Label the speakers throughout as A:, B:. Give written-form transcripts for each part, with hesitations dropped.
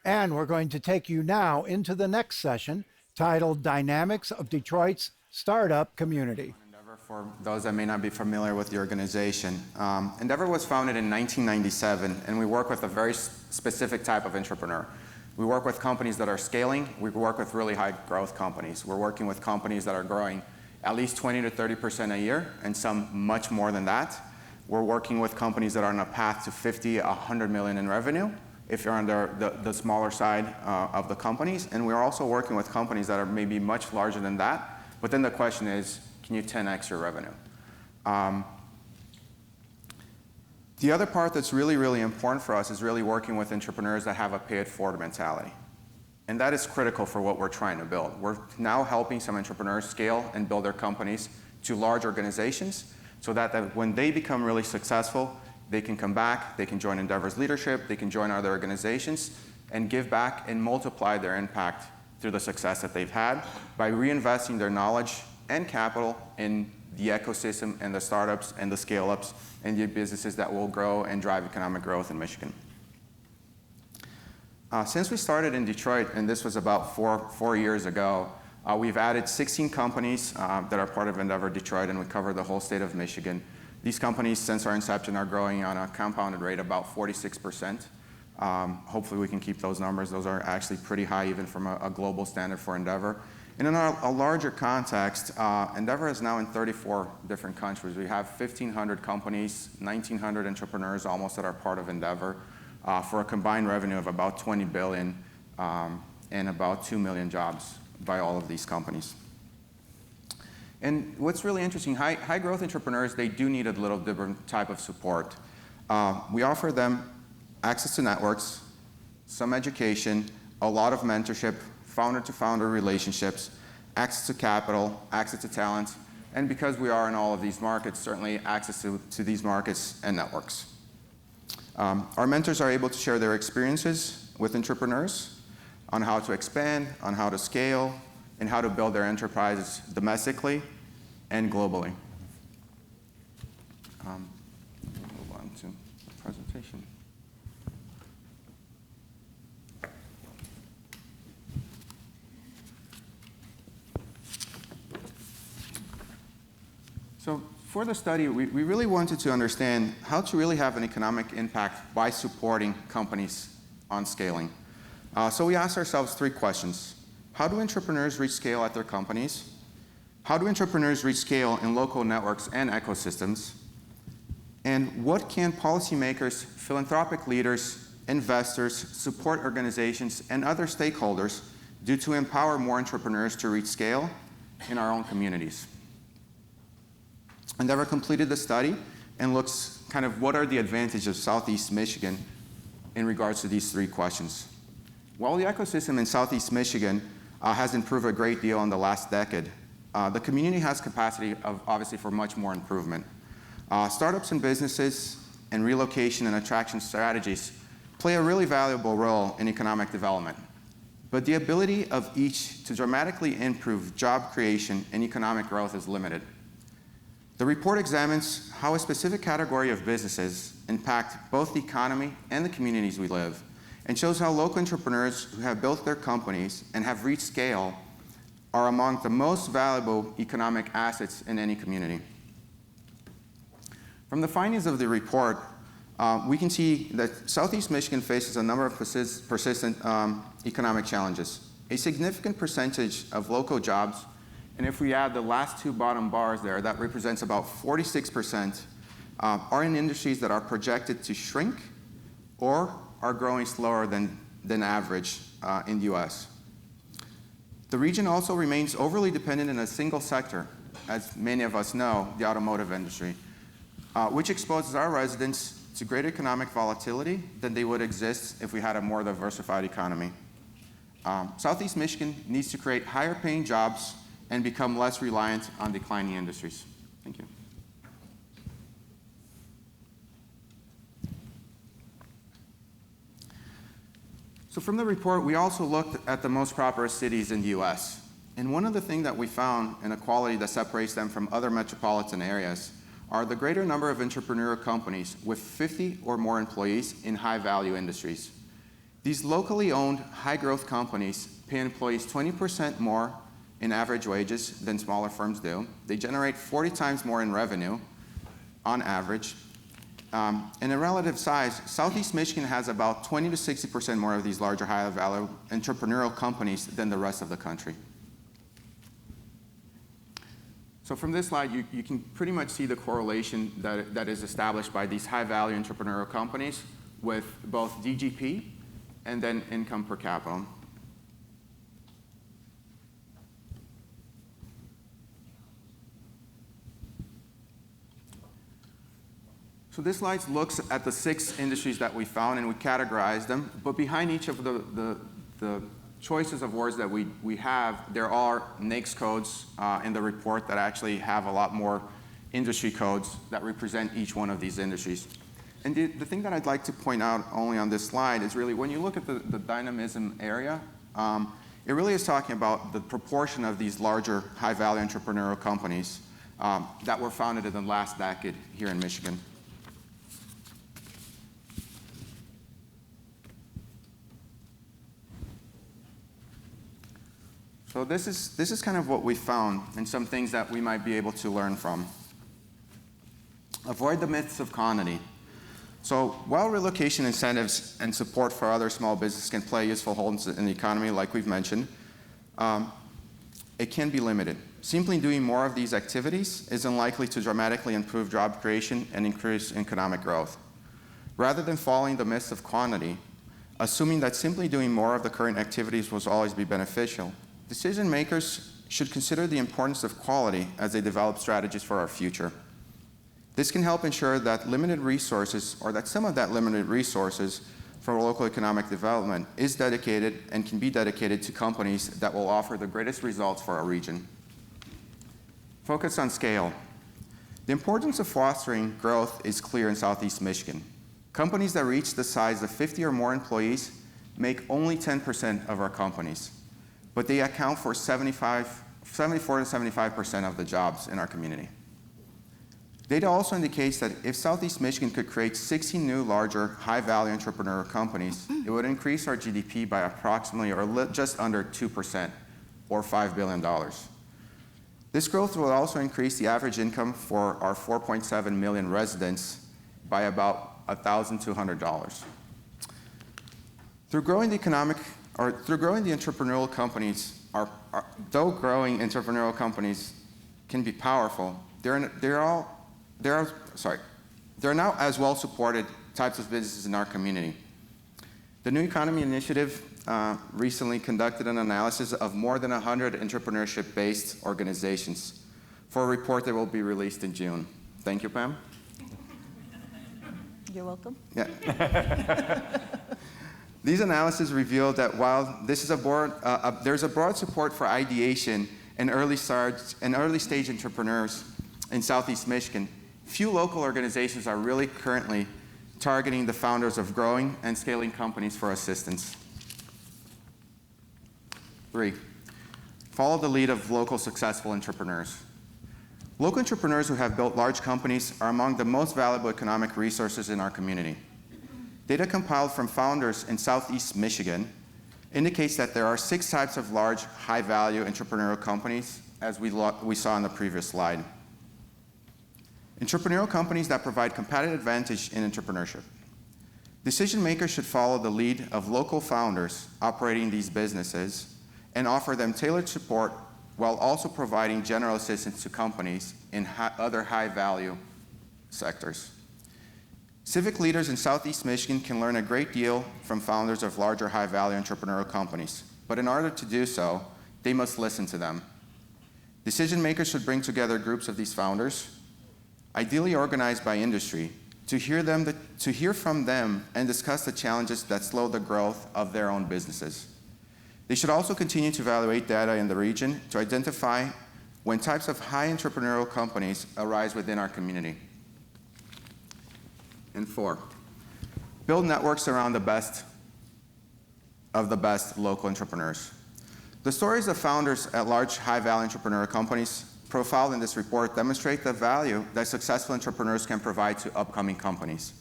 A: And we're going to take you now into the next session titled Dynamics of Detroit's Startup Community.
B: Endeavor, for those that may not be familiar with the organization, Endeavor was founded in 1997, and we work with a very specific type of entrepreneur. We work with companies that are scaling. We work with really high growth companies. We're working with companies that are growing at least 20 to 30% a year, and some much more than that. We're working with companies that are on a path to 50, 100 million in revenue, if you're on the smaller side of the companies. And we're also working with companies that are maybe much larger than that. But then the question is, can you 10x your revenue? The other part that's really, really important for us is really working with entrepreneurs that have a pay-it-forward mentality. And that is critical for what we're trying to build. We're now helping some entrepreneurs scale and build their companies to large organizations so that when they become really successful, they can come back, they can join Endeavor's leadership, they can join other organizations and give back and multiply their impact through the success that they've had by reinvesting their knowledge and capital in the ecosystem and the startups and the scale-ups and the businesses that will grow and drive economic growth in Michigan. Since we started in Detroit, and this was about four years ago, we've added 16 companies that are part of Endeavor Detroit, and we cover the whole state of Michigan. These companies, since our inception, are growing on a compounded rate about 46%. Hopefully we can keep those numbers. Those are actually pretty high even from a global standard for Endeavor. And in a larger context, Endeavor is now in 34 different countries. We have 1,500 companies, 1,900 entrepreneurs almost that are part of Endeavor for a combined revenue of about 20 billion and about 2 million jobs by all of these companies. And what's really interesting, high growth entrepreneurs, they do need a little different type of support. We offer them access to networks, some education, a lot of mentorship, founder-to-founder relationships, access to capital, access to talent, and because we are in all of these markets, certainly access to these markets and networks. Our mentors are able to share their experiences with entrepreneurs on how to expand, on how to scale, and how to build their enterprises domestically and globally. Move on to the presentation. So for the study, we really wanted to understand how to really have an economic impact by supporting companies on scaling. So we asked ourselves 3 questions. How do entrepreneurs reach scale at their companies? How do entrepreneurs reach scale in local networks and ecosystems? And what can policymakers, philanthropic leaders, investors, support organizations, and other stakeholders do to empower more entrepreneurs to reach scale in our own communities? Endeavor completed the study and looks kind of what are the advantages of Southeast Michigan in regards to these 3 questions. While the ecosystem in Southeast Michigan has improved a great deal in the last decade, the community has capacity obviously for much more improvement. Startups and businesses and relocation and attraction strategies play a really valuable role in economic development. But the ability of each to dramatically improve job creation and economic growth is limited. The report examines how a specific category of businesses impact both the economy and the communities we live, and shows how local entrepreneurs who have built their companies and have reached scale are among the most valuable economic assets in any community. From the findings of the report, we can see that Southeast Michigan faces a number of persistent economic challenges. A significant percentage of local jobs, and if we add the last 2 bottom bars there, that represents about 46%, are in industries that are projected to shrink or are growing slower than average in the US. The region also remains overly dependent in a single sector, as many of us know, the automotive industry, which exposes our residents to greater economic volatility than they would exist if we had a more diversified economy. Southeast Michigan needs to create higher paying jobs and become less reliant on declining industries. Thank you. So from the report, we also looked at the most prosperous cities in the US. And one of the things that we found in a quality that separates them from other metropolitan areas are the greater number of entrepreneurial companies with 50 or more employees in high-value industries. These locally owned, high-growth companies pay employees 20% more in average wages than smaller firms do. They generate 40 times more in revenue on average. In a relative size, Southeast Michigan has about 20 to 60% more of these larger, high-value entrepreneurial companies than the rest of the country. So from this slide, you can pretty much see the correlation that is established by these high-value entrepreneurial companies with both DGP and then income per capita. So this slide looks at the 6 industries that we found, and we categorized them. But behind each of the choices of words that we have, there are NAICS codes in the report that actually have a lot more industry codes that represent each one of these industries. And the thing that I'd like to point out only on this slide is really when you look at the dynamism area, it really is talking about the proportion of these larger, high-value entrepreneurial companies that were founded in the last decade here in Michigan. So this is kind of what we found and some things that we might be able to learn from. Avoid the myths of quantity. So while relocation incentives and support for other small businesses can play useful roles in the economy, like we've mentioned, it can be limited. Simply doing more of these activities is unlikely to dramatically improve job creation and increase economic growth. Rather than following the myths of quantity, assuming that simply doing more of the current activities will always be beneficial, decision makers should consider the importance of quality as they develop strategies for our future. This can help ensure that limited resources, or that some of that limited resources for local economic development is dedicated and can be dedicated to companies that will offer the greatest results for our region. Focus on scale. The importance of fostering growth is clear in Southeast Michigan. Companies that reach the size of 50 or more employees make only 10% of our companies, but they account for 74 to 75% of the jobs in our community. Data also indicates that if Southeast Michigan could create 60 new larger, high-value entrepreneurial companies, it would increase our GDP by approximately or just under 2%, or $5 billion. This growth will also increase the average income for our 4.7 million residents by about $1,200. Through growing the entrepreneurial companies, though growing entrepreneurial companies can be powerful, there are now as well supported types of businesses in our community. The New Economy Initiative recently conducted an analysis of more than 100 entrepreneurship-based organizations for a report that will be released in June. Thank you, Pam.
C: You're welcome.
B: Yeah. These analyses revealed that while this is there's a broad support for ideation and early stage entrepreneurs in Southeast Michigan, few local organizations are really currently targeting the founders of growing and scaling companies for assistance. 3, follow the lead of local successful entrepreneurs. Local entrepreneurs who have built large companies are among the most valuable economic resources in our community. Data compiled from founders in Southeast Michigan indicates that there are 6 types of large, high-value entrepreneurial companies, as we saw in the previous slide. Entrepreneurial companies that provide competitive advantage in entrepreneurship. Decision makers should follow the lead of local founders operating these businesses and offer them tailored support while also providing general assistance to companies in other high-value sectors. Civic leaders in Southeast Michigan can learn a great deal from founders of larger high-value entrepreneurial companies, but in order to do so, they must listen to them. Decision makers should bring together groups of these founders, ideally organized by industry, to hear from them and discuss the challenges that slow the growth of their own businesses. They should also continue to evaluate data in the region to identify when types of high entrepreneurial companies arise within our community. And 4, build networks around the best of the best local entrepreneurs. The stories of founders at large, high-value entrepreneurial companies profiled in this report demonstrate the value that successful entrepreneurs can provide to upcoming companies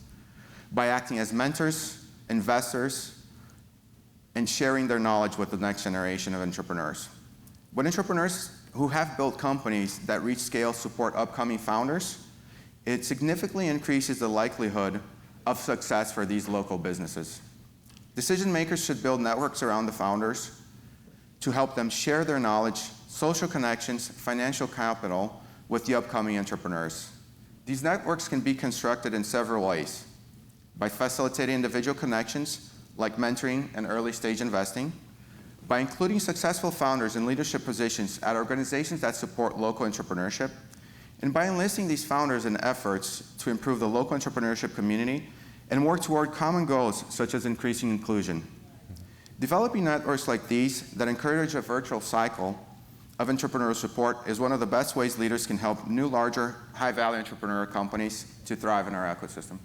B: by acting as mentors, investors, and sharing their knowledge with the next generation of entrepreneurs. When entrepreneurs who have built companies that reach scale support upcoming founders, it significantly increases the likelihood of success for these local businesses. Decision makers should build networks around the founders to help them share their knowledge, social connections, financial capital with the upcoming entrepreneurs. These networks can be constructed in several ways: by facilitating individual connections, like mentoring and early stage investing, by including successful founders in leadership positions at organizations that support local entrepreneurship, and by enlisting these founders in efforts to improve the local entrepreneurship community and work toward common goals such as increasing inclusion. Developing networks like these that encourage a virtual cycle of entrepreneurial support is one of the best ways leaders can help new, larger, high-value entrepreneurial companies to thrive in our ecosystem.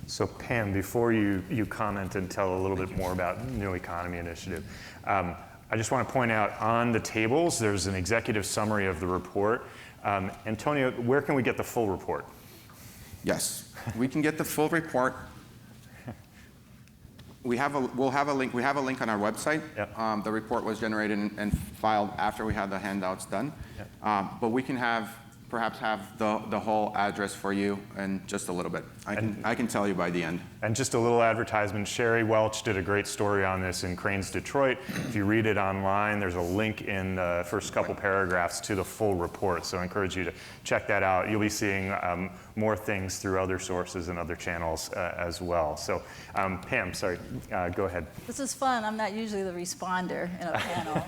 C: So Pam, before you comment and tell a little bit more about New Economy Initiative, I just want to point out on the tables, there's an executive summary of the report. Antonio, where can we get the full report?
B: Yes, we can get the full report. We'll have a link. We have a link on our website.
C: Yep.
B: The report was generated and filed after we had the handouts done. Yep. But we can perhaps have the whole address for you in just a little bit. I can tell you by the end.
C: And just a little advertisement, Sherry Welch did a great story on this in Cranes Detroit. If you read it online, there's a link in the first couple paragraphs to the full report, so I encourage you to check that out. You'll be seeing more things through other sources and other channels as well. So Pam, sorry, go ahead.
D: This is fun. I'm not usually the responder in a panel.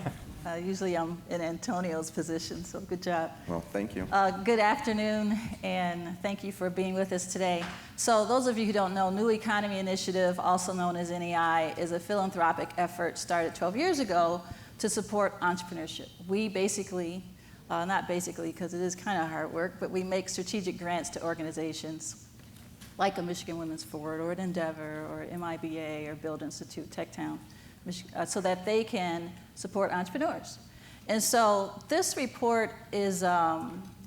D: Usually I'm in Antonio's position, so good job.
B: Well, thank you.
D: Good afternoon, and thank you for being with us today. So those of you who don't know, New Economy Initiative, also known as NEI, is a philanthropic effort started 12 years ago to support entrepreneurship. We basically, not basically because it is kind of hard work, but we make strategic grants to organizations like a Michigan Women's Forward or an Endeavor or MIBA or Build Institute, TechTown, so that they can support entrepreneurs. And so this report is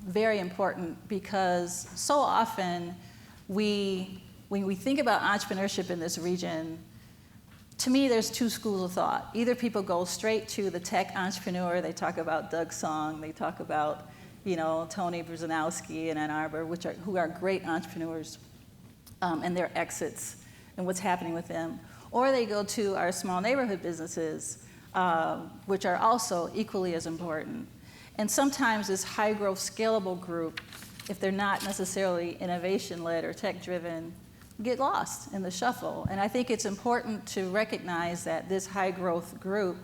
D: very important because so often when we think about entrepreneurship in this region, to me there's two schools of thought. Either people go straight to the tech entrepreneur, they talk about Doug Song, they talk about Tony Brzezowski in Ann Arbor, who are great entrepreneurs, and their exits and what's happening with them. Or they go to our small neighborhood businesses, which are also equally as important. And sometimes this high growth scalable group, if they're not necessarily innovation-led or tech-driven, get lost in the shuffle. And I think it's important to recognize that this high growth group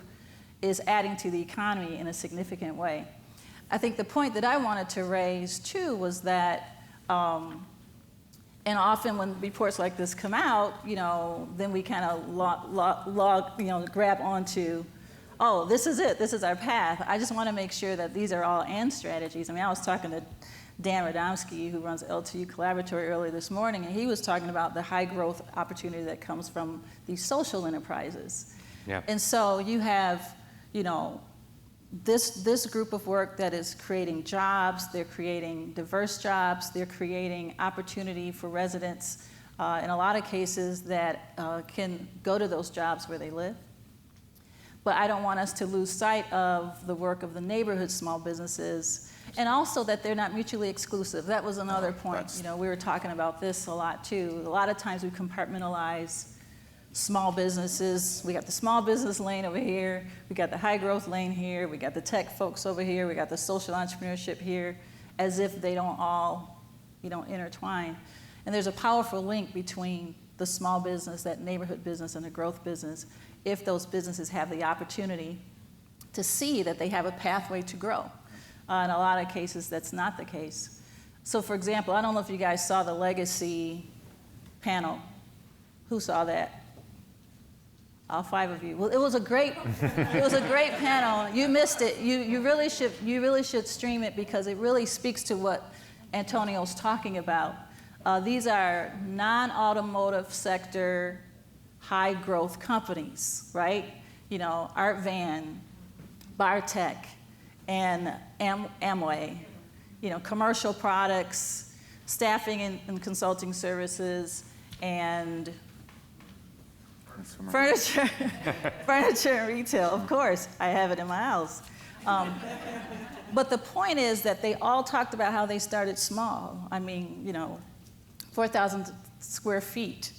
D: is adding to the economy in a significant way. I think the point that I wanted to raise too was that and often when reports like this come out, then we kind of grab onto, oh, this is it, this is our path. I just want to make sure that these are all and strategies. I mean, I was talking to Dan Radomski, who runs LTU Collaboratory, earlier this morning, and he was talking about the high growth opportunity that comes from these social enterprises. Yeah. And so you have, this group of work that is creating jobs, they're creating diverse jobs, they're creating opportunity for residents in a lot of cases that can go to those jobs where they live. But I don't want us to lose sight of the work of the neighborhood small businesses, and also that they're not mutually exclusive. That was another point. We were talking about this a lot too. A lot of times we compartmentalize small businesses. We got the small business lane over here, we got the high growth lane here, we got the tech folks over here, we got the social entrepreneurship here, as if they don't all, intertwine. And there's a powerful link between the small business, that neighborhood business, and the growth business, if those businesses have the opportunity to see that they have a pathway to grow. In a lot of cases, that's not the case. So for example, I don't know if you guys saw the legacy panel. Who saw that? All five of you. Well, it was a great panel. You missed it. You really should stream it because it really speaks to what Antonio's talking about. These are non-automotive sector, high growth companies, right? Art Van, Bartech, and Amway. Commercial products, staffing and consulting services, and furniture, furniture and retail, of course. I have it in my house. But the point is that they all talked about how they started small. I mean, 4,000 square feet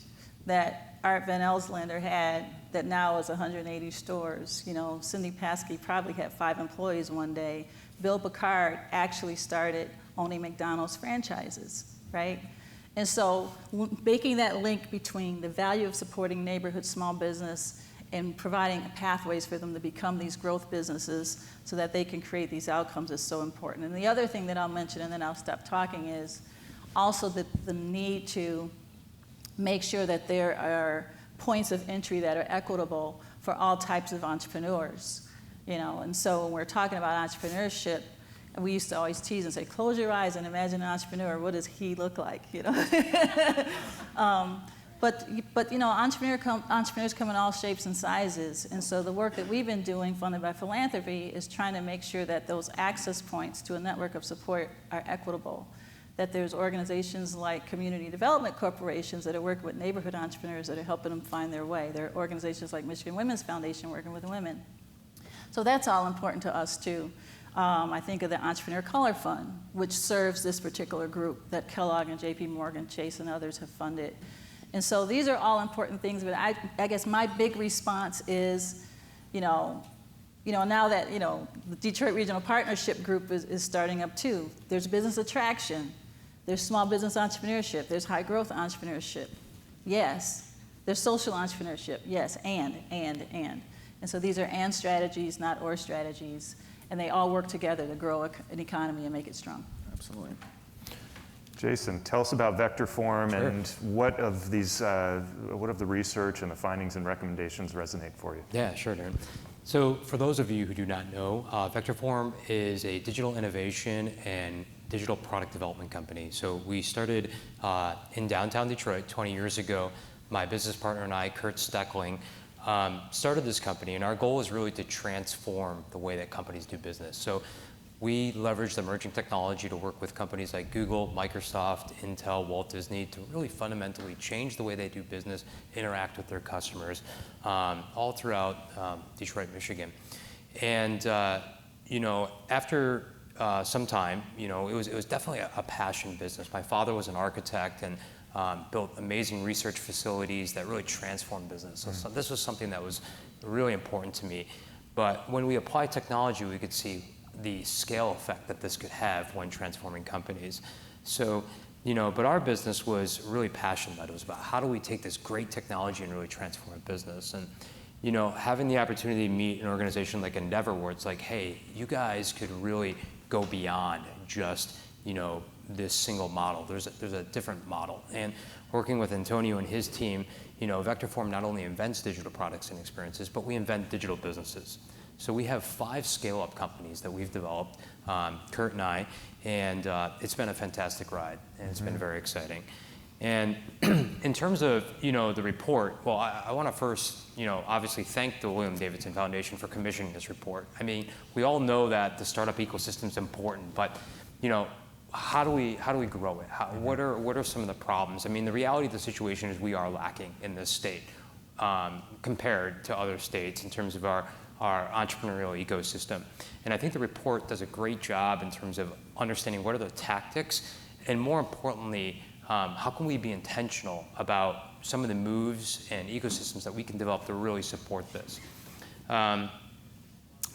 D: that Art Van Elslander had that now is 180 stores. Cindy Paskey probably had 5 employees one day. Bill Picard actually started owning McDonald's franchises, right? And so making that link between the value of supporting neighborhood small business and providing pathways for them to become these growth businesses so that they can create these outcomes is so important. And the other thing that I'll mention, and then I'll stop talking, is also the need to make sure that there are points of entry that are equitable for all types of entrepreneurs. And so when we're talking about entrepreneurship, we used to always tease and say, close your eyes and imagine an entrepreneur. What does he look like? But entrepreneurs come in all shapes and sizes. And so the work that we've been doing, funded by philanthropy, is trying to make sure that those access points to a network of support are equitable. That there's organizations like community development corporations that are working with neighborhood entrepreneurs that are helping them find their way. There are organizations like Michigan Women's Foundation working with women. So that's all important to us too. I think of the Entrepreneur Color Fund, which serves this particular group that Kellogg and JP Morgan, Chase, and others have funded. And so these are all important things, but I guess my big response is, now that, the Detroit Regional Partnership Group is starting up too. There's business attraction, there's small business entrepreneurship, there's high growth entrepreneurship, yes. There's social entrepreneurship, yes, and. And so these are and strategies, not or strategies. And they all work together to grow an economy and make it strong.
B: Absolutely.
C: Jason, tell us about Vectorform.
E: Sure.
C: And what of the research and the findings and recommendations resonate for you?
E: Yeah, sure, Darin. So for those of you who do not know, Vectorform is a digital innovation and digital product development company. So we started in downtown Detroit 20 years ago. My business partner and I, Kurt Steckling, started this company, and our goal is really to transform the way that companies do business. So we leverage emerging technology to work with companies like Google, Microsoft, Intel, Walt Disney to really fundamentally change the way they do business, interact with their customers, all throughout Detroit, Michigan. And after some time, it was definitely a passion business. My father was an architect and built amazing research facilities that really transformed business. So this was something that was really important to me. But when we applied technology, we could see the scale effect that this could have when transforming companies. So, but our business was really passionate about it. It was about how do we take this great technology and really transform a business. And, having the opportunity to meet an organization like Endeavor, where it's like, hey, you guys could really go beyond just, this single model. There's a different model. And working with Antonio and his team, Vectorform not only invents digital products and experiences, but we invent digital businesses. So we have 5 scale-up companies that we've developed, Kurt and I, and it's been a fantastic ride, and it's been very exciting. And in terms of, the report, well, I want to first, obviously thank the William Davidson Foundation for commissioning this report. I mean, we all know that the startup ecosystem is important, but, how do we grow it? What are some of the problems? I mean, the reality of the situation is we are lacking in this state compared to other states in terms of our entrepreneurial ecosystem. And I think the report does a great job in terms of understanding what are the tactics, and more importantly, how can we be intentional about some of the moves and ecosystems that we can develop to really support this.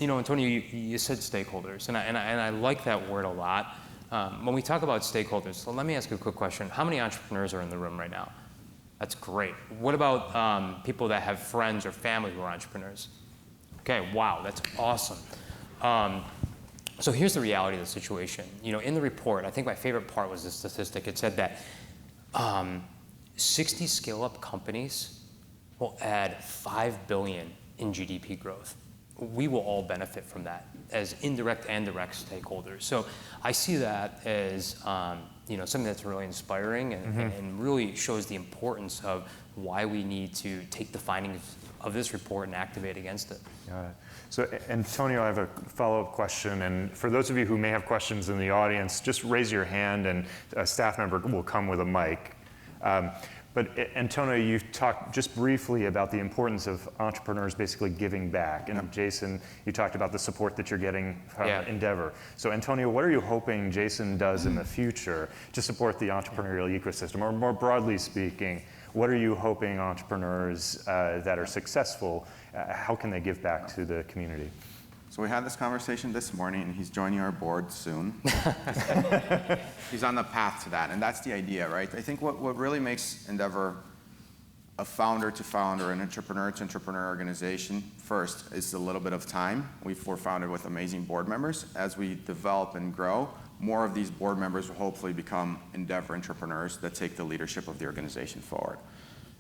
E: Antonio, you said stakeholders, and I like that word a lot. When we talk about stakeholders, so let me ask you a quick question. How many entrepreneurs are in the room right now? That's great. What about people that have friends or family who are entrepreneurs? Okay, wow, that's awesome. So here's the reality of the situation. In the report, I think my favorite part was the statistic. It said that 60 scale-up companies will add $5 billion in GDP growth. We will all benefit from that as indirect and direct stakeholders. So I see that as something that's really inspiring and really shows the importance of why we need to take the findings of this report and activate against it.
C: Got it. So Antonio, I have a follow-up question, and for those of you who may have questions in the audience, just raise your hand and a staff member will come with a mic. But Antonio, you've talked just briefly about the importance of entrepreneurs basically giving back. And Jason, you talked about the support that you're getting from Endeavor. So Antonio, what are you hoping Jason does in the future to support the entrepreneurial ecosystem? Or more broadly speaking, what are you hoping entrepreneurs that are successful, how can they give back to the community?
B: So we had this conversation this morning, and he's joining our board soon. He's on the path to that, and that's the idea, right? I think what really makes Endeavor a founder-to-founder, an entrepreneur-to-entrepreneur organization, first, is a little bit of time. We're founded with amazing board members. As we develop and grow, more of these board members will hopefully become Endeavor entrepreneurs that take the leadership of the organization forward.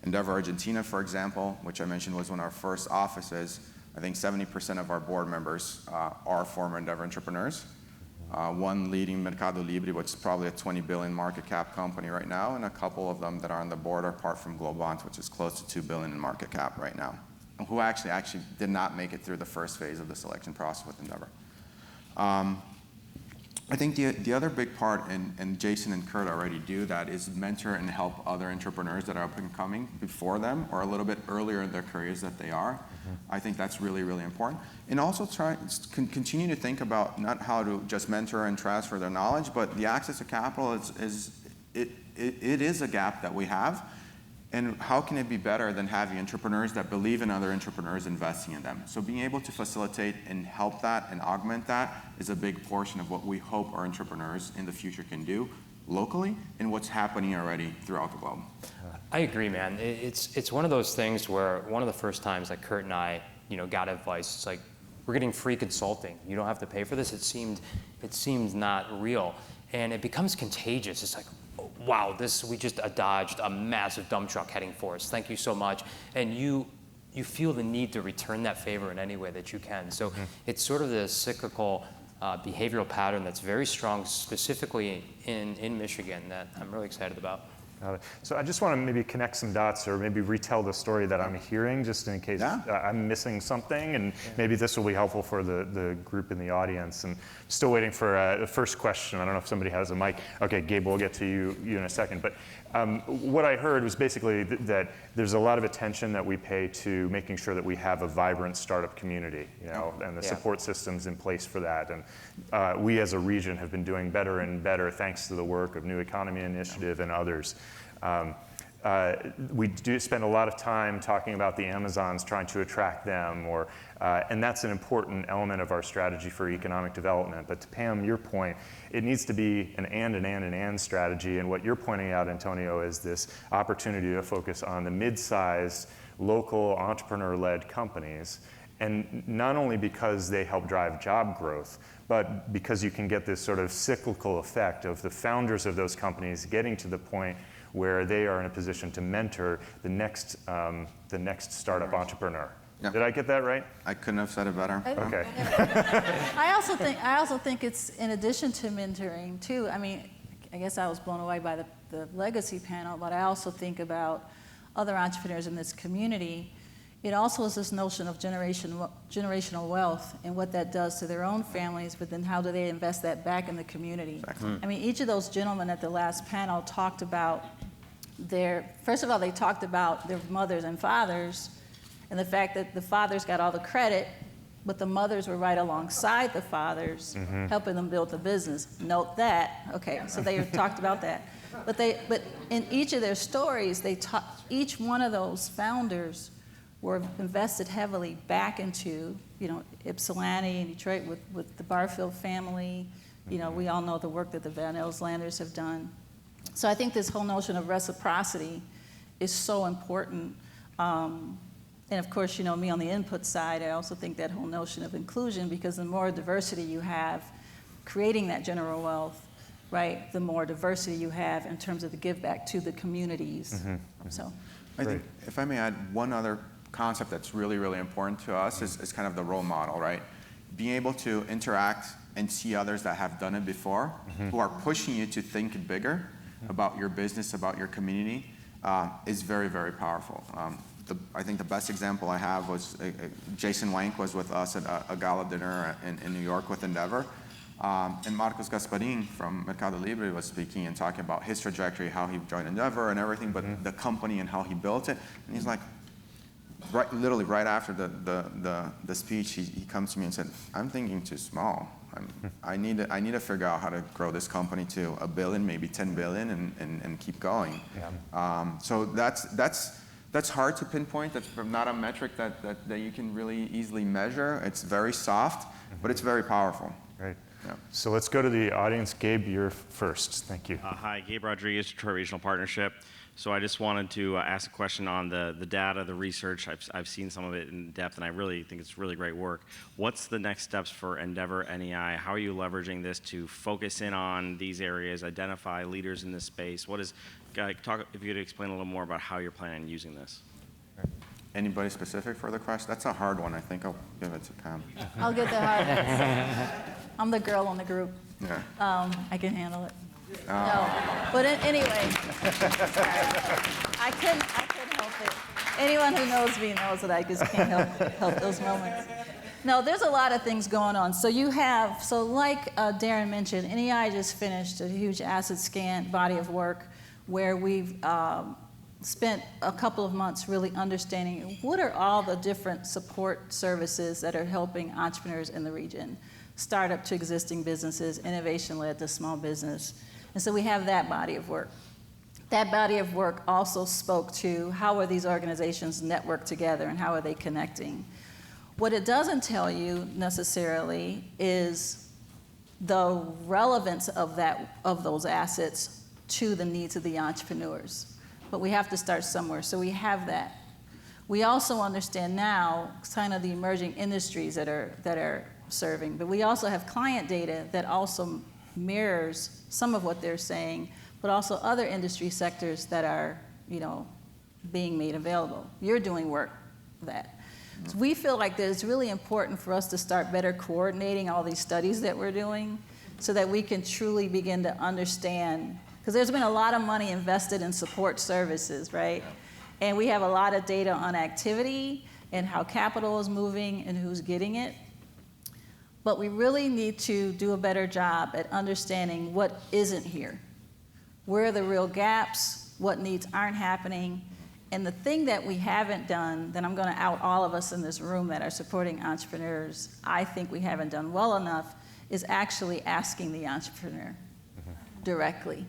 B: Endeavor Argentina, for example, which I mentioned was one of our first offices, I think 70% of our board members are former Endeavor entrepreneurs. One leading Mercado Libre, which is probably a 20 billion market cap company right now, and a couple of them that are on the board are part from Globant, which is close to 2 billion in market cap right now, who actually did not make it through the first phase of the selection process with Endeavor. I think the other big part, and Jason and Kurt already do that, is mentor and help other entrepreneurs that are up and coming before them or a little bit earlier in their careers that they are. I think that's really, really important. And also continue to think about not how to just mentor and transfer their knowledge, but the access to capital it is a gap that we have. And how can it be better than having entrepreneurs that believe in other entrepreneurs investing in them? So being able to facilitate and help that and augment that is a big portion of what we hope our entrepreneurs in the future can do locally and what's happening already throughout the globe.
E: I agree, man. It's one of those things where one of the first times that Kurt and I, got advice, it's like, we're getting free consulting. You don't have to pay for this. It seemed not real. And it becomes contagious. It's like, wow, we just dodged a massive dump truck heading for us. Thank you so much. And you feel the need to return that favor in any way that you can. So it's sort of this cyclical behavioral pattern that's very strong, specifically in Michigan, that I'm really excited about.
C: So I just want to maybe connect some dots or maybe retell the story that I'm hearing, just in case I'm missing something, and maybe this will be helpful for the group in the audience. And still waiting for the first question. I don't know if somebody has a mic. Okay, Gabe, we'll get to you in a second. But what I heard was basically that there's a lot of attention that we pay to making sure that we have a vibrant startup community, and the support systems in place for that. And we as a region have been doing better and better thanks to the work of New Economy Initiative and others. We do spend a lot of time talking about the Amazons, trying to attract them, and that's an important element of our strategy for economic development. But to Pam, your point, it needs to be an and strategy. And what you're pointing out, Antonio, is this opportunity to focus on the mid-sized, local, entrepreneur-led companies. And not only because they help drive job growth, but because you can get this sort of cyclical effect of the founders of those companies getting to the point where they are in a position to mentor the next startup entrepreneur.
B: Yeah.
C: Did I get that right?
B: I couldn't have said it better.
C: Okay.
D: I also think it's in addition to mentoring too. I mean, I guess I was blown away by the legacy panel, but I also think about other entrepreneurs in this community. It also is this notion of generational wealth and what that does to their own families, but then how do they invest that back in the community? Exactly. I mean, each of those gentlemen at the last panel talked about first of all, they talked about their mothers and fathers and the fact that the fathers got all the credit, but the mothers were right alongside the fathers, helping them build the business. Note that. Okay, so they talked about that. But in each of their stories, each one of those founders were invested heavily back into, Ypsilanti in Detroit with the Barfield family. We all know the work that the Van Elslanders have done. So I think this whole notion of reciprocity is so important. And of course, me on the input side, I also think that whole notion of inclusion, because the more diversity you have creating that general wealth, right, the more diversity you have in terms of the give back to the communities. So
B: I think, if I may add one other concept that's really, really important to us is kind of the role model, right? Being able to interact and see others that have done it before, who are pushing you to think bigger about your business, about your community, is very, very powerful. I think the best example I have was Jason Wank was with us at a gala dinner in New York with Endeavor. And Marcos Gasparin from Mercado Libre was speaking and talking about his trajectory, how he joined Endeavor and everything, but the company and how he built it. And he's like, literally right after the speech, he comes to me and said, I'm thinking too small. I need to figure out how to grow this company to $1 billion, maybe 10 billion, and keep going.
C: Yeah.
B: So that's hard to pinpoint. That's not a metric that you can really easily measure. It's very soft, but it's very powerful.
C: Right.
B: Yeah.
C: So let's go to the audience. Gabe, you're first. Thank you.
F: Hi, Gabe Rodriguez, Detroit Regional Partnership. So I just wanted to ask a question on the data, the research. I've seen some of it in depth, and I really think it's really great work. What's the next steps for Endeavor NEI? How are you leveraging this to focus in on these areas, identify leaders in this space? If you could explain a little more about how you're planning on using this.
B: Anybody specific for the question? That's a hard one. I think I'll give it to Pam.
D: I'll get the hard one. I'm the girl in the group.
B: Yeah.
D: I can handle it. No, but anyway, I couldn't help it. Anyone who knows me knows that I just can't help those moments. No, there's a lot of things going on. So like Darin mentioned, NEI just finished a huge asset scan body of work where we've spent a couple of months really understanding what are all the different support services that are helping entrepreneurs in the region, startup to existing businesses, innovation-led to small business. And so we have that body of work. That body of work also spoke to how are these organizations networked together and how are they connecting. What it doesn't tell you necessarily is the relevance of those assets to the needs of the entrepreneurs. But we have to start somewhere, so we have that. We also understand now kind of the emerging industries that are serving, but we also have client data that also mirrors some of what they're saying, but also other industry sectors that are, being made available. You're doing work for that. So we feel like that it's really important for us to start better coordinating all these studies that we're doing so that we can truly begin to understand, because there's been a lot of money invested in support services, right? And we have a lot of data on activity and how capital is moving and who's getting it. But we really need to do a better job at understanding what isn't here. Where are the real gaps? What needs aren't happening? And the thing that we haven't done, that I'm going to out all of us in this room that are supporting entrepreneurs, I think we haven't done well enough, is actually asking the entrepreneur directly.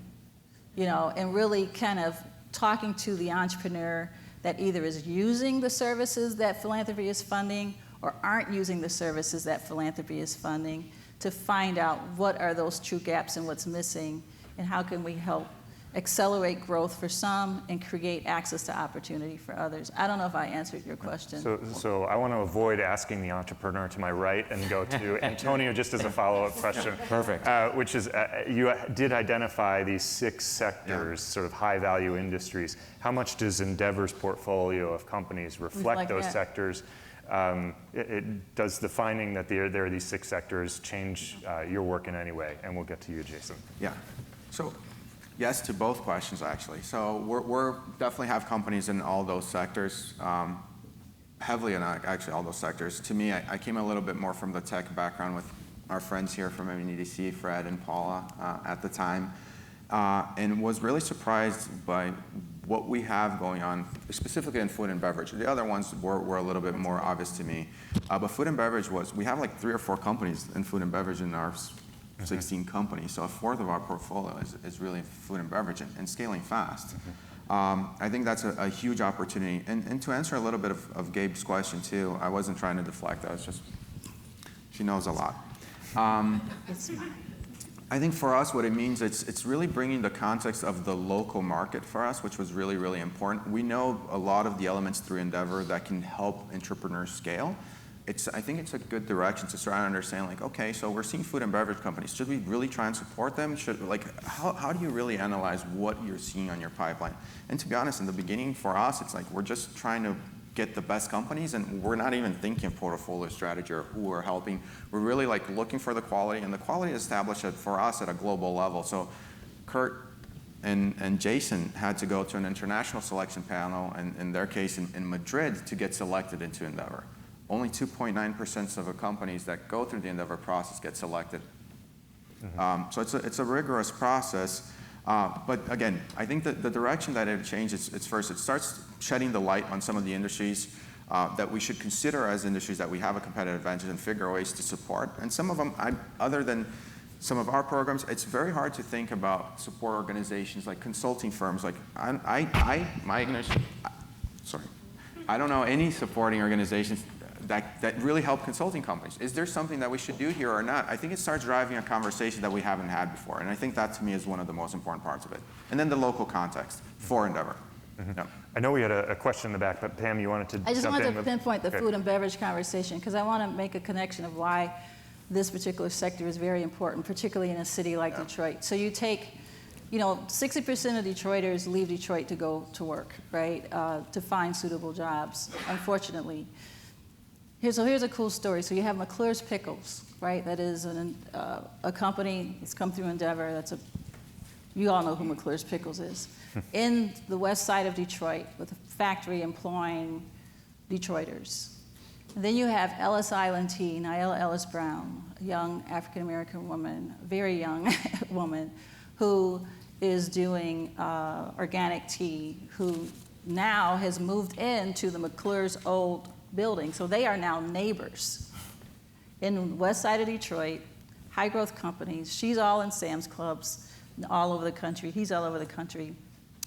D: And really kind of talking to the entrepreneur that either is using the services that philanthropy is funding or aren't using the services that philanthropy is funding, to find out what are those true gaps and what's missing, and how can we help accelerate growth for some and create access to opportunity for others. I don't know if I answered your question.
C: So I want to avoid asking the entrepreneur to my right and go to Antonio just as a follow-up question.
E: Perfect.
C: Which is, you did identify these 6 sectors, sort of high-value industries. How much does Endeavor's portfolio of companies reflect those sectors? Does the finding that there are these 6 sectors change your work in any way? And we'll get to you, Jason.
B: Yeah. So yes to both questions, actually. So we're definitely have companies in all those sectors, heavily in actually all those sectors. To me, I came a little bit more from the tech background with our friends here from MEDC, Fred and Paula at the time, and was really surprised by what we have going on, specifically in food and beverage. The other ones were a little bit more obvious to me. But food and beverage we have like 3 or 4 companies in food and beverage in our 16 companies. So a fourth of our portfolio is really food and beverage and scaling fast. I think that's a huge opportunity. And to answer a little bit of Gabe's question too, I wasn't trying to deflect, she knows a lot. I think for us, what it means, it's really bringing the context of the local market for us, which was really, really important. We know a lot of the elements through Endeavor that can help entrepreneurs scale. I think it's a good direction to start to understand, like, okay, so we're seeing food and beverage companies. Should we really try and support them? How do you really analyze what you're seeing on your pipeline? And to be honest, in the beginning, for us, it's like we're just trying to get the best companies, and we're not even thinking portfolio strategy or who we're helping. We're really like looking for the quality, and the quality is established for us at a global level. So Kurt and Jason had to go to an international selection panel, and in their case in Madrid, to get selected into Endeavor. Only 2.9% of the companies that go through the Endeavor process get selected So it's a rigorous process. But again, I think that the direction that it changes, it's first, it starts shedding the light on some of the industries that we should consider as industries that we have a competitive advantage and figure ways to support. And some of them, other than some of our programs, it's very hard to think about support organizations like consulting firms. Like I don't know any supporting organizations that really help consulting companies. Is there something that we should do here or not? I think it starts driving a conversation that we haven't had before. And I think that to me is one of the most important parts of it. And then the local context for Endeavor. Yeah.
C: I know we had a question in the back, but Pam, you wanted to
D: I just
C: jump
D: wanted
C: in
D: to
C: with-
D: pinpoint the
C: Okay.
D: food and beverage conversation because I want to make a connection of why this particular sector is very important, particularly in a city like Detroit. So you take, 60% of Detroiters leave Detroit to go to work, right, to find suitable jobs, unfortunately. Here's a cool story. So you have McClure's Pickles, right? That is a company that's come through Endeavor. You all know who McClure's Pickles is. In the west side of Detroit with a factory employing Detroiters. And then you have Ellis Island Tea, Nyla Ellis Brown, a young African-American woman, very young woman, who is doing organic tea, who now has moved into the McClure's old building. So they are now neighbors in the west side of Detroit, high growth companies. She's all in Sam's Clubs all over the country. He's all over the country.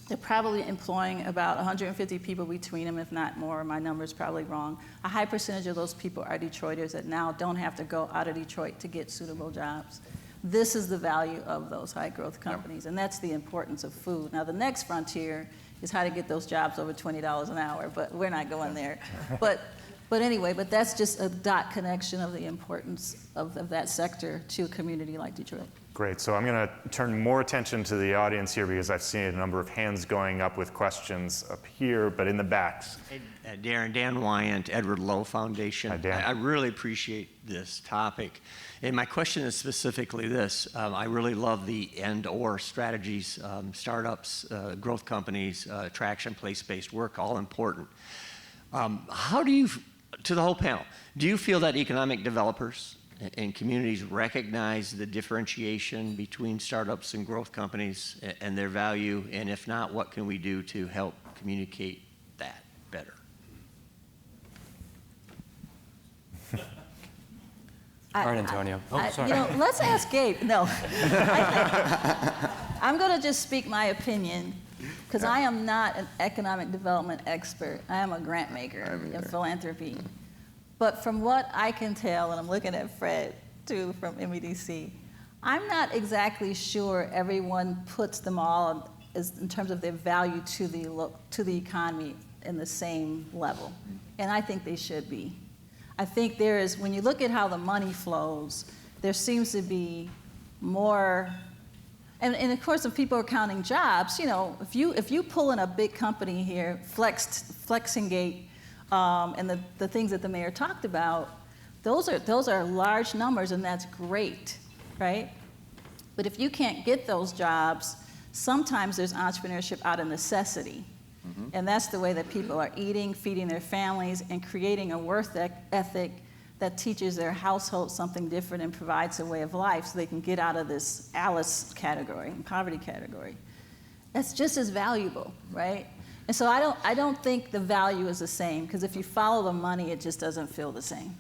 D: They're probably employing about 150 people between them, if not more. My number's probably wrong. A high percentage of those people are Detroiters that now don't have to go out of Detroit to get suitable jobs. This is the value of those high growth companies, and that's the importance of food. Now, the next frontier is how to get those jobs over $20 an hour, but we're not going there. But anyway, that's just a dot connection of the importance of that sector to a community like Detroit.
C: Great. So I'm going to turn more attention to the audience here because I've seen a number of hands going up with questions up here, but in the backs.
G: Darin, Dan Wyant, Edward Lowe Foundation.
C: Hi, Dan.
G: I really appreciate this topic. And my question is specifically this. I really love the and/or strategies, startups, growth companies, traction, place-based work, all important. How do you, to the whole panel, do you feel that economic developers and communities recognize the differentiation between startups and growth companies and their value? And if not, what can we do to help communicate that better?
E: All right, Antonio. Sorry.
D: Let's ask Gabe. No. I'm going to just speak my opinion because I am not an economic development expert. I am a grant maker in philanthropy. But from what I can tell, and I'm looking at Fred, too, from MEDC, I'm not exactly sure everyone puts them all in terms of their value to the economy in the same level. And I think they should be. I think there is, when you look at how the money flows, there seems to be more, and of course, if people are counting jobs, if you pull in a big company here, Flexingate, and the things that the mayor talked about, those are large numbers, and that's great, right? But if you can't get those jobs, sometimes there's entrepreneurship out of necessity. And that's the way that people are eating, feeding their families, and creating a work ethic that teaches their household something different and provides a way of life so they can get out of this Alice category, poverty category. That's just as valuable, right? And so I don't think the value is the same, because if you follow the money, it just doesn't feel the same.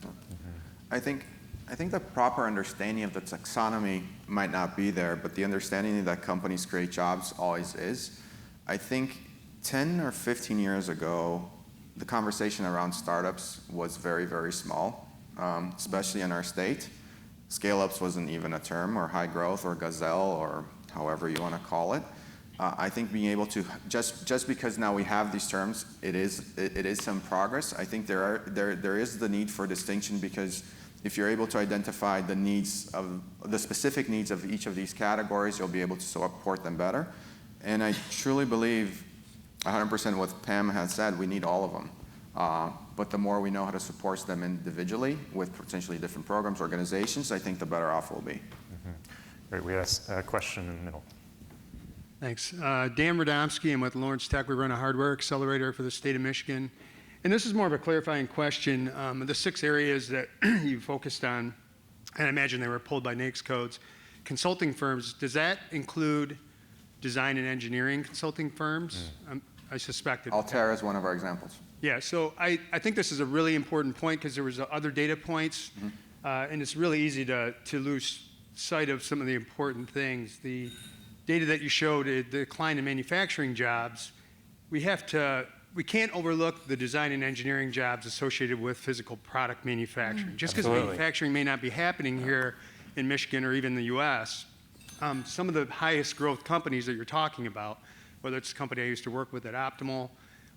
B: I think the proper understanding of the taxonomy might not be there, but the understanding that companies create jobs always is. I think 10 or 15 years ago, the conversation around startups was very, very small, especially in our state. Scale-ups wasn't even a term, or high growth, or gazelle, or however you want to call it. I think being able to, just because now we have these terms, it is some progress. I think there is the need for distinction, because if you're able to identify the specific needs of each of these categories, you'll be able to support them better. And I truly believe 100% what Pam has said, we need all of them. But the more we know how to support them individually with potentially different programs, organizations, I think the better off we'll be.
C: Great. We have a question in the middle.
H: Thanks. Dan Radomski. I'm with Lawrence Tech. We run a hardware accelerator for the state of Michigan. And this is more of a clarifying question. The 6 areas that you focused on, and I imagine they were pulled by NAICS codes. consulting firms, does that include design and engineering consulting firms? I suspect it.
B: Altair is one of our examples.
H: Yeah, so I think this is a really important point because there was other data points, and it's really easy to lose sight of some of the important things. The data that you showed, the decline in manufacturing jobs, we can't overlook the design and engineering jobs associated with physical product manufacturing. Just because manufacturing may not be happening here in Michigan or even the US, some of the highest growth companies that you're talking about, whether it's a company I used to work with at Optimal,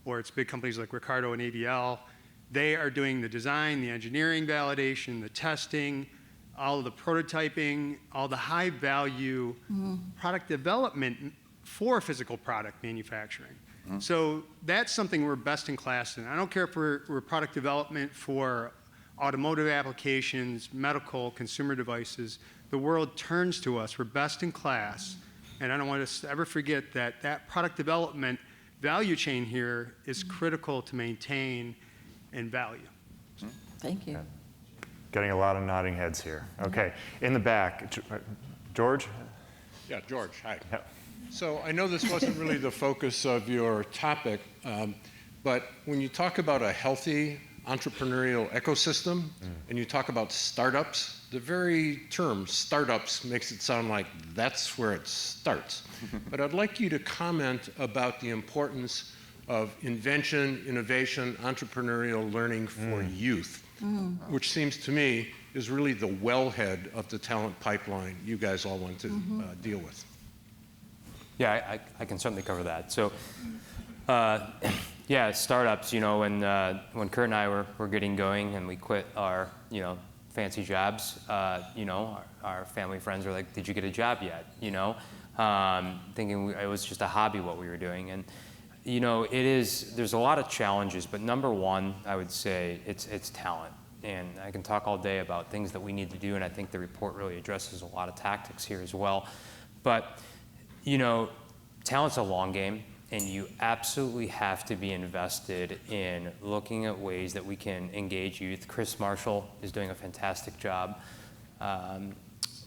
H: or it's big companies like Ricardo and AVL, they are doing the design, the engineering validation, the testing, all of the prototyping, all the high value product development for physical product manufacturing. So that's something we're best in class in. I don't care if we're product development for automotive applications, medical, consumer devices. The world turns to us. We're best in class. And I don't want us to ever forget that that product development value chain here is critical to maintain and value.
D: Thank you.
C: Getting a lot of nodding heads here. Okay, in the back, George?
I: Yeah, George, hi.
C: Yeah.
I: So I know this wasn't really the focus of your topic, but when you talk about a healthy entrepreneurial ecosystem and you talk about startups, the very term startups makes it sound like that's where it starts. But I'd like you to comment about the importance of invention, innovation, entrepreneurial learning for youth, which seems to me is really the wellhead of the talent pipeline you guys all want to deal with.
E: Yeah, I can certainly cover that. So, yeah, startups, you know, when Kurt and I were getting going and we quit our, you know, fancy jobs, you know, our family friends were like, did you get a job yet? You know, thinking it was just a hobby what we were doing. And, you know, there's a lot of challenges, but number one, I would say it's talent. And I can talk all day about things that we need to do, and I think the report really addresses a lot of tactics here as well. But, you know, talent's a long game, and you absolutely have to be invested in looking at ways that we can engage youth. Chris Marshall is doing a fantastic job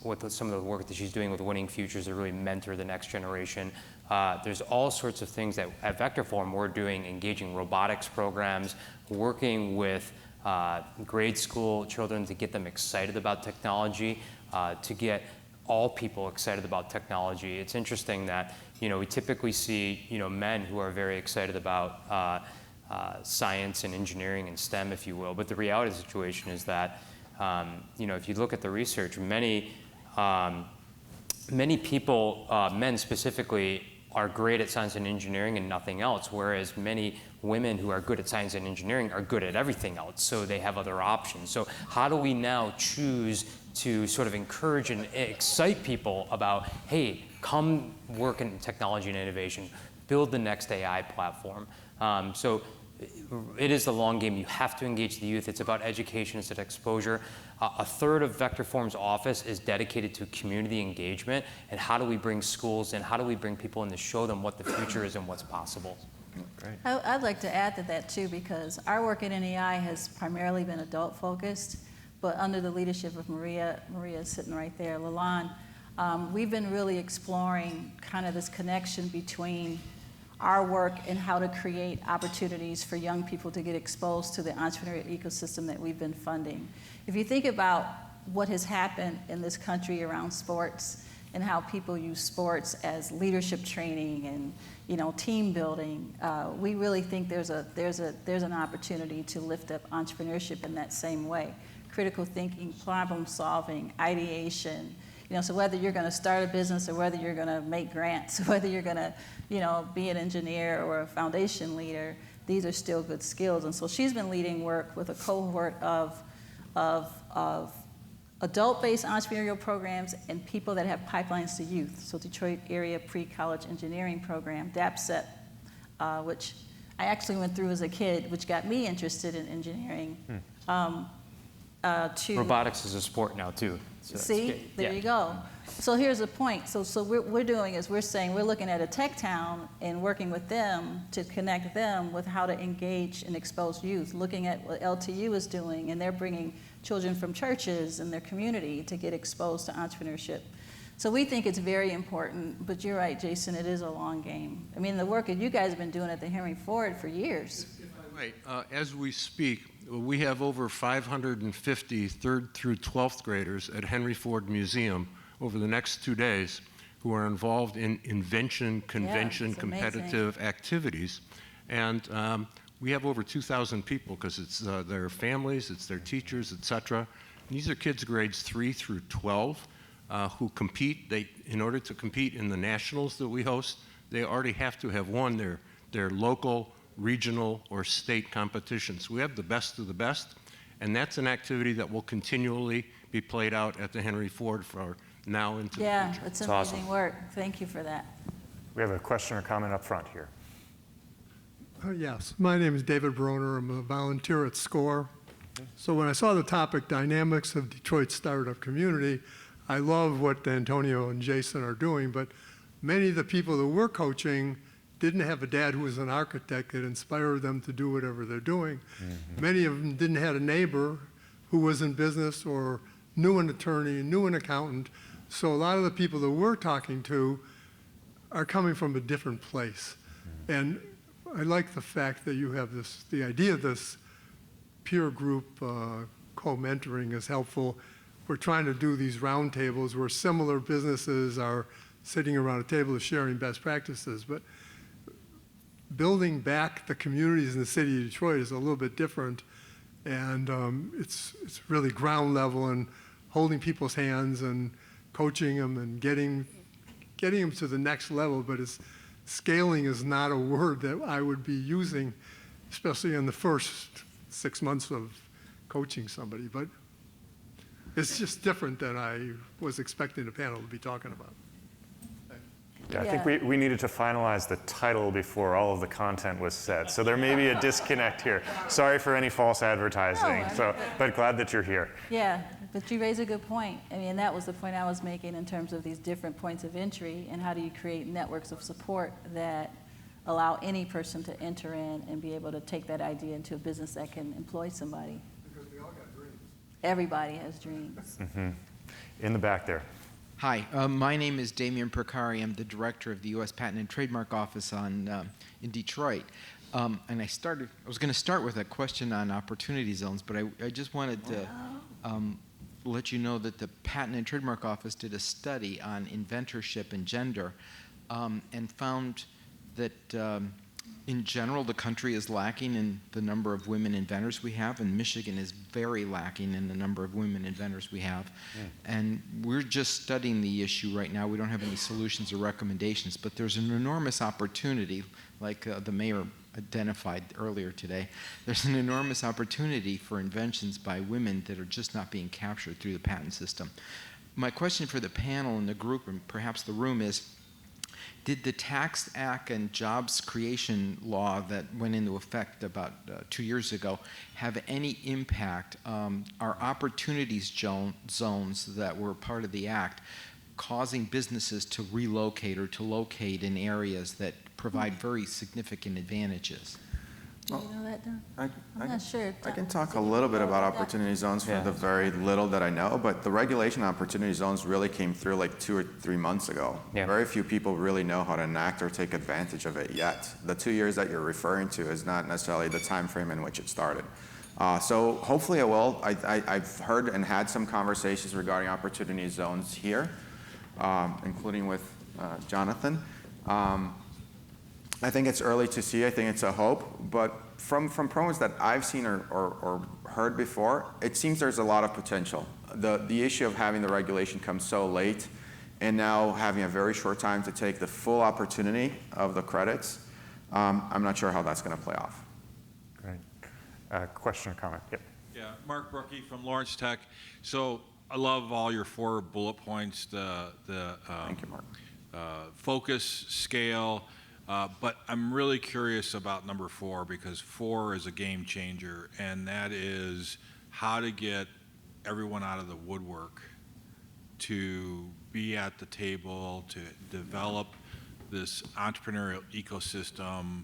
E: with some of the work that she's doing with Winning Futures to really mentor the next generation. There's all sorts of things that at Vectorform we're doing, engaging robotics programs, working with grade school children to get them excited about technology, to get all people excited about technology. It's interesting that, you know, we typically see, you know, men who are very excited about science and engineering and STEM, if you will. But the reality of the situation is that, you know, if you look at the research, many people, men specifically, are great at science and engineering and nothing else, whereas many women who are good at science and engineering are good at everything else, so they have other options. So how do we now choose to sort of encourage and excite people about, hey, come work in technology and innovation, build the next AI platform? So it is the long game. You have to engage the youth. It's about education, it's about exposure. A third of Vectorform's office is dedicated to community engagement, and how do we bring schools in, how do we bring people in to show them what the future is and what's possible?
C: Great.
D: I'd like to add to that too, because our work at NEI has primarily been adult focused, but under the leadership of Maria is sitting right there, Lalonde, we've been really exploring kind of this connection between our work and how to create opportunities for young people to get exposed to the entrepreneurial ecosystem that we've been funding. If you think about what has happened in this country around sports and how people use sports as leadership training and, you know, team building, we really think there's an opportunity to lift up entrepreneurship in that same way. Critical thinking, problem solving, ideation. You know, so whether you're going to start a business or whether you're going to make grants, whether you're going to, you know, be an engineer or a foundation leader, these are still good skills. And so she's been leading work with a cohort of adult-based entrepreneurial programs and people that have pipelines to youth. So Detroit Area Pre-College Engineering Program, DAPSET, which I actually went through as a kid, which got me interested in engineering.
E: Robotics is a sport now too. So
D: see, there you go. So here's the point. So what we're doing is we're saying we're looking at a tech town and working with them to connect them with how to engage and expose youth, looking at what LTU is doing, and they're bringing children from churches and their community to get exposed to entrepreneurship. So we think it's very important, but you're right, Jason, it is a long game. I mean, the work that you guys have been doing at the Henry Ford for years.
I: Right. As we speak, we have over 550 3rd through 12th graders at Henry Ford Museum over the next 2 days who are involved in invention, convention,
D: it's amazing.
I: competitive activities. And we have over 2,000 people because it's their families, it's their teachers, et cetera. And these are kids grades 3 through 12 who compete. In order to compete in the nationals that we host, they already have to have won their local, regional, or state competitions. We have the best of the best, and that's an activity that will continually be played out at the Henry Ford for now into the future.
D: Yeah, it's amazing
C: awesome.
D: work. Thank you for that.
C: We have a question or comment up front here.
J: Yes, my name is David Broner. I'm a volunteer at SCORE. So when I saw the topic, Dynamics of Detroit Startup Community, I love what Antonio and Jason are doing, but many of the people that we're coaching didn't have a dad who was an architect that inspired them to do whatever they're doing. Many of them didn't have a neighbor who was in business or knew an attorney, knew an accountant. So a lot of the people that we're talking to are coming from a different place. And I like the fact that you have the idea of this peer group co-mentoring is helpful. We're trying to do these roundtables where similar businesses are sitting around a table sharing best practices, but building back the communities in the city of Detroit is a little bit different, and it's really ground level and holding people's hands and coaching them and getting them to the next level, but scaling is not a word that I would be using, especially in the first 6 months of coaching somebody, but it's just different than I was expecting the panel to be talking about.
C: Yeah, I think we needed to finalize the title before all of the content was said. So there may be a disconnect here. Sorry for any false advertising, but glad that you're here.
D: Yeah, but you raise a good point. I mean, that was the point I was making in terms of these different points of entry and how do you create networks of support that allow any person to enter in and be able to take that idea into a business that can employ somebody.
J: Because we all got dreams.
D: Everybody has dreams.
C: In the back there.
K: Hi, my name is Damian Percari. I'm the director of the U.S. Patent and Trademark Office in Detroit. And I was going to start with a question on opportunity zones, but I just wanted to let you know that the Patent and Trademark Office did a study on inventorship and gender and found that in general, the country is lacking in the number of women inventors we have, and Michigan is very lacking in the number of women inventors we have. And we're just studying the issue right now. We don't have any solutions or recommendations, but there's an enormous opportunity, like the mayor identified earlier today. There's an enormous opportunity for inventions by women that are just not being captured through the patent system. My question for the panel and the group, and perhaps the room, is, did the Tax Act and Jobs Creation Law that went into effect about 2 years ago have any impact? Are opportunities zones that were part of the act causing businesses to relocate or to locate in areas that provide very significant advantages?
D: Do you know that, Don? I'm not sure.
B: I can talk a little bit about opportunity zones for the very little that I know, but the regulation on opportunity zones really came through like 2 or 3 months ago.
E: Yeah.
B: Very few people really know how to enact or take advantage of it yet. The 2 years that you're referring to is not necessarily the time frame in which it started. So hopefully it will. I've heard and had some conversations regarding opportunity zones here, including with Jonathan. I think it's early to see. I think it's a hope. But from promos that I've seen or heard before, it seems there's a lot of potential. The issue of having the regulation come so late and now having a very short time to take the full opportunity of the credits, I'm not sure how that's going to play off.
C: Great. Question or comment? Yep.
L: Yeah, Mark Brookie from Lawrence Tech. So I love all your 4 bullet points,
B: Thank you, Mark.
L: Focus, scale, but I'm really curious about number 4 because 4 is a game changer, and that is how to get everyone out of the woodwork to be at the table, to develop this entrepreneurial ecosystem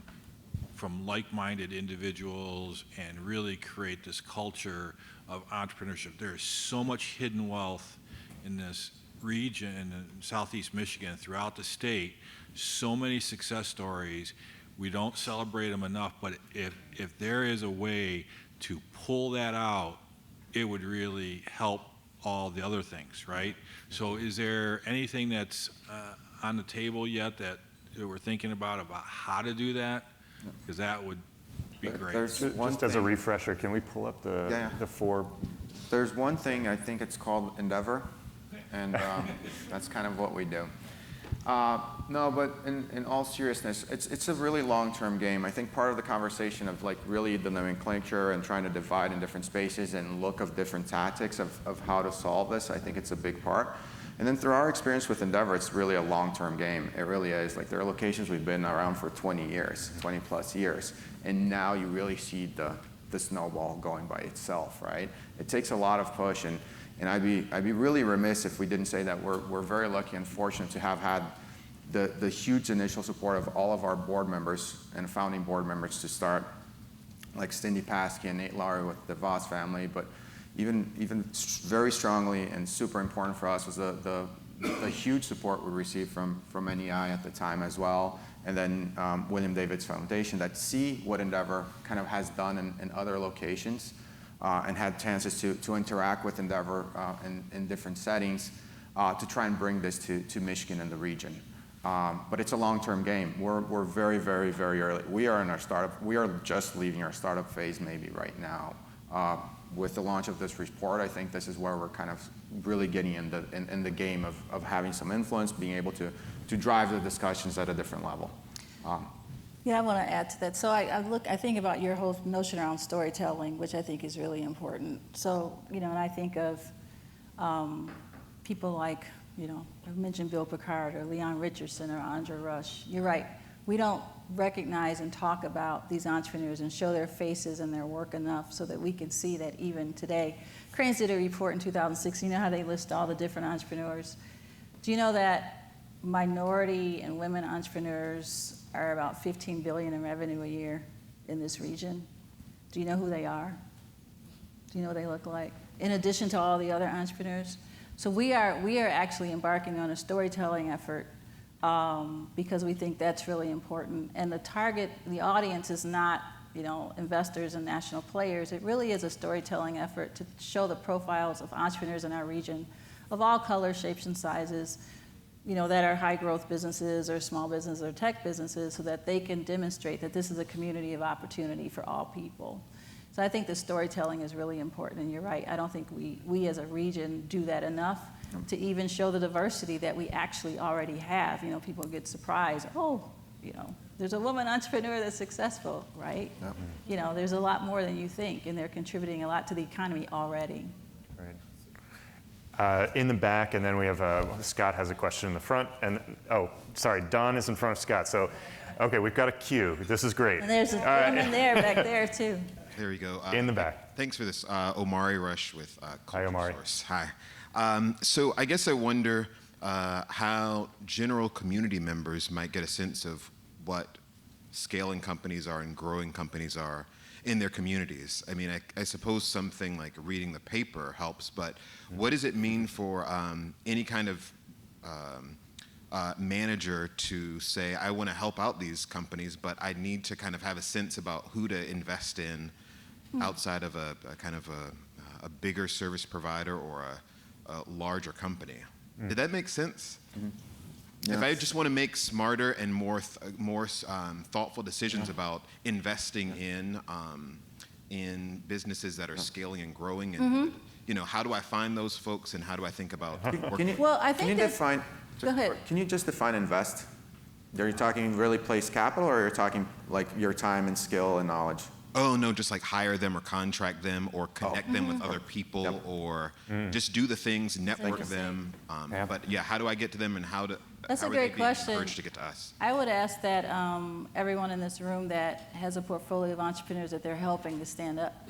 L: from like-minded individuals and really create this culture of entrepreneurship. There is so much hidden wealth in this region in Southeast Michigan, throughout the state, so many success stories. We don't celebrate them enough, but if there is a way to pull that out, it would really help all the other things, right? So is there anything that's on the table yet that we're thinking about how to do that? Because that would be great.
B: There's one
C: Just as a
B: thing-
C: refresher, can we pull up the 4?
B: There's one thing, I think it's called Endeavor, and that's kind of what we do. No, but in all seriousness, it's a really long-term game. I think part of the conversation of like really the nomenclature and trying to divide in different spaces and look of different tactics of how to solve this, I think it's a big part. And then through our experience with Endeavor, it's really a long-term game. It really is. Like there are locations we've been around for 20 years, 20 plus years, and now you really see the snowball going by itself, right? It takes a lot of push, and I'd be really remiss if we didn't say that we're very lucky and fortunate to have had the huge initial support of all of our board members and founding board members to start, like Cindy Paskey and Nate Lowry with the Voss family, but even very strongly and super important for us was the huge support we received from NEI at the time as well, and then William David's Foundation that see what Endeavor kind of has done in other locations and had chances to interact with Endeavor in different settings to try and bring this to Michigan and the region. But it's a long-term game. We're very, very, very early. We are in our startup. We are just leaving our startup phase maybe right now. With the launch of this report, I think this is where we're kind of really getting in the game of having some influence, being able to drive the discussions at a different level.
D: Yeah, I want to add to that. So I think about your whole notion around storytelling, which I think is really important. So, and I think of people like, I've mentioned Bill Picard or Leon Richardson or Andre Rush. You're right. We don't recognize and talk about these entrepreneurs and show their faces and their work enough so that we can see that even today. Cranes did a report in 2006. You know how they list all the different entrepreneurs? Do you know that minority and women entrepreneurs are about $15 billion in revenue a year in this region? Do you know who they are? Do you know what they look like? In addition to all the other entrepreneurs? So we are actually embarking on a storytelling effort because we think that's really important. And the audience is not, investors and national players. It really is a storytelling effort to show the profiles of entrepreneurs in our region of all colors, shapes, and sizes, that are high growth businesses or small businesses or tech businesses so that they can demonstrate that this is a community of opportunity for all people. So I think the storytelling is really important, and you're right. I don't think we as a region do that enough to even show the diversity that we actually already have. People get surprised. Oh, there's a woman entrepreneur that's successful, right? Yep. There's a lot more than you think, and they're contributing a lot to the economy already.
C: Right. In the back, and then we have Scott has a question in the front, and Don is in front of Scott. So, okay, we've got a queue. This is great.
D: And there's a woman back there too.
M: There we go.
C: In the back.
M: Thanks for this. Omari Rush with
C: Hi, Omari.
M: Source. Hi. So I guess I wonder how general community members might get a sense of what scaling companies are and growing companies are in their communities. I mean, I suppose something like reading the paper helps, but what does it mean for any kind of manager to say, I want to help out these companies, but I need to kind of have a sense about who to invest in outside of a kind of a bigger service provider or a larger company. Did that make sense?
B: Yes.
M: If I just want to make smarter and more thoughtful decisions about investing in businesses that are scaling and growing, and how do I find those folks, and how do I think about working?
D: Go ahead.
B: Can you just define invest? Are you talking really place capital, or you're talking like your time and skill and knowledge?
M: Oh, no, just like hire them or contract them or connect them with other people or just do the things, network them. But yeah, how do I get to them, and how
D: That's
M: a
D: great question.
M: Encouraged to get to us?
D: I would ask that everyone in this room that has a portfolio of entrepreneurs that they're helping to stand up.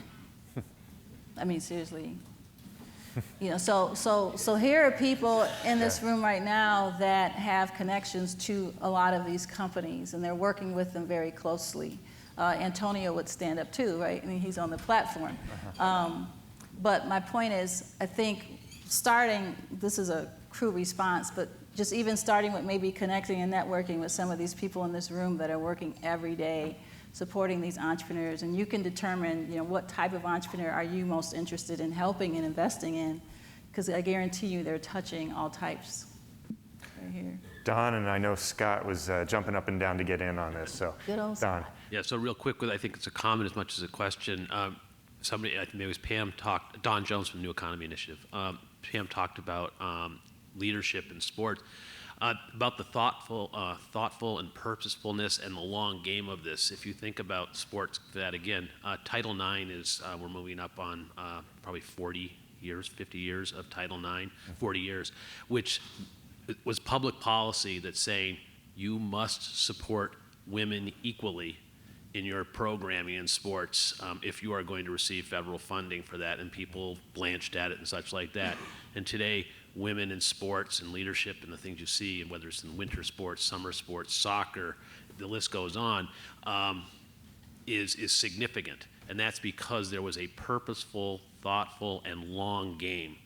D: I mean, seriously. So here are people in this room right now that have connections to a lot of these companies, and they're working with them very closely. Antonio would stand up too, right? I mean, he's on the platform. But my point is, I think this is a crew response, but just even starting with maybe connecting and networking with some of these people in this room that are working every day supporting these entrepreneurs, and you can determine, what type of entrepreneur are you most interested in helping and investing in, because I guarantee you they're touching all types right here.
C: Don, and I know Scott was jumping up and down to get in on this, so
D: Good old
C: Don.
N: Yeah, so real quick, I think it's a comment as much as a question. Somebody, I think maybe it was Pam, Don Jones from the New Economy Initiative. Pam talked about leadership in sports, about the thoughtful and purposefulness and the long game of this. If you think about sports, that again, Title IX is, we're moving up on probably 40 years, 50 years of Title IX, 40 years, which was public policy that's saying you must support women equally in your programming in sports if you are going to receive federal funding for that, and people blanched at it and such like that. And today, women in sports and leadership and the things you see, and whether it's in winter sports, summer sports, soccer, the list goes on, is significant. And that's because there was a purposeful, thoughtful, and long game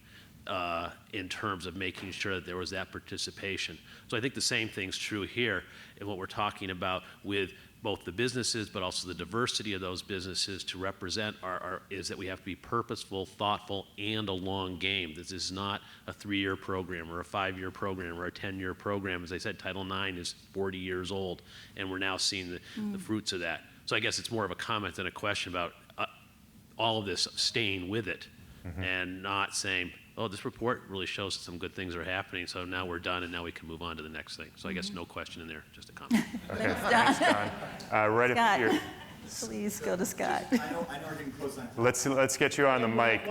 N: in terms of making sure that there was that participation. So I think the same thing's true here in what we're talking about with both the businesses, but also the diversity of those businesses to represent is that we have to be purposeful, thoughtful, and a long game. This is not a 3-year program or a 5-year program or a 10-year program. As I said, Title IX is 40 years old, and we're now seeing the fruits of that. So I guess it's more of a comment than a question about all of this staying with it and not saying, oh, this report really shows that some good things are happening, so now we're done and now we can move on to the next thing. So I guess no question in there, just a comment.
C: Okay, thanks, Don. Right up
D: Scott,
C: here.
D: please go to Scott.
O: I know we're getting close on.
C: Let's get you on the mic.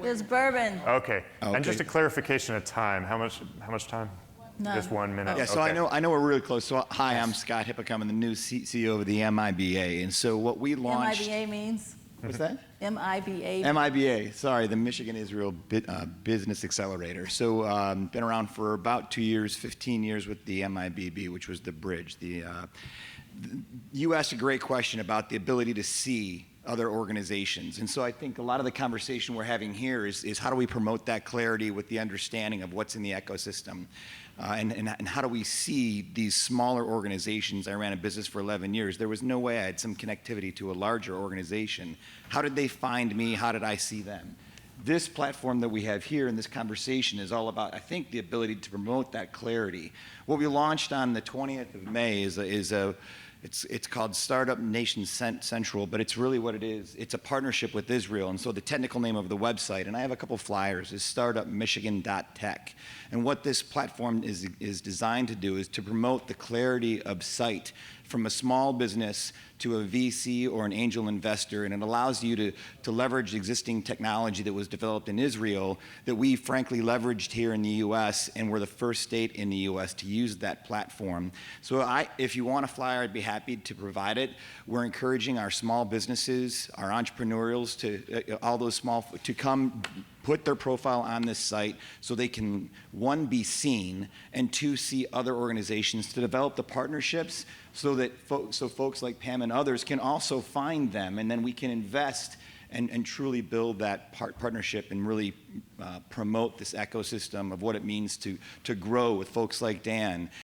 D: There's bourbon.
C: Okay. And just a clarification of time. How much time?
D: None.
C: Just 1 minute.
O: Yeah, so
C: Okay.
O: I know we're really close. So hi, I'm Scott Hippocom. I'm the new CEO of the MIBA. And so what we launched.
D: MIBA means?
O: What's that?
D: MIBA.
O: MIBA, sorry, the Michigan-Israel Business Accelerator. So been around for about 2 years, 15 years with the MIBB, which was the bridge. You asked a great question about the ability to see other organizations. And so I think a lot of the conversation we're having here is how do we promote that clarity with the understanding of what's in the ecosystem? And how do we see these smaller organizations? I ran a business for 11 years. There was no way I had some connectivity to a larger organization. How did they find me? How did I see them? This platform that we have here in this conversation is all about, I think, the ability to promote that clarity. What we launched on the 20th of May it's called Startup Nation Central, but it's really what it is. It's a partnership with Israel. And so the technical name of the website, and I have a couple flyers, is startupmichigan.tech. And what this platform is designed to do is to promote the clarity of sight from a small business to a VC or an angel investor, and it allows you to leverage existing technology that was developed in Israel that we frankly leveraged here in the US, and we're the first state in the US to use that platform. So if you want a flyer, I'd be happy to provide it. We're encouraging our small businesses, our entrepreneurials, to come put their profile on this site so they can, 1, be seen, and 2, see other organizations to develop the partnerships so that folks like Pam and others can also find them, and then we can invest and truly build that partnership and really promote this ecosystem of what it means to grow with folks like Dan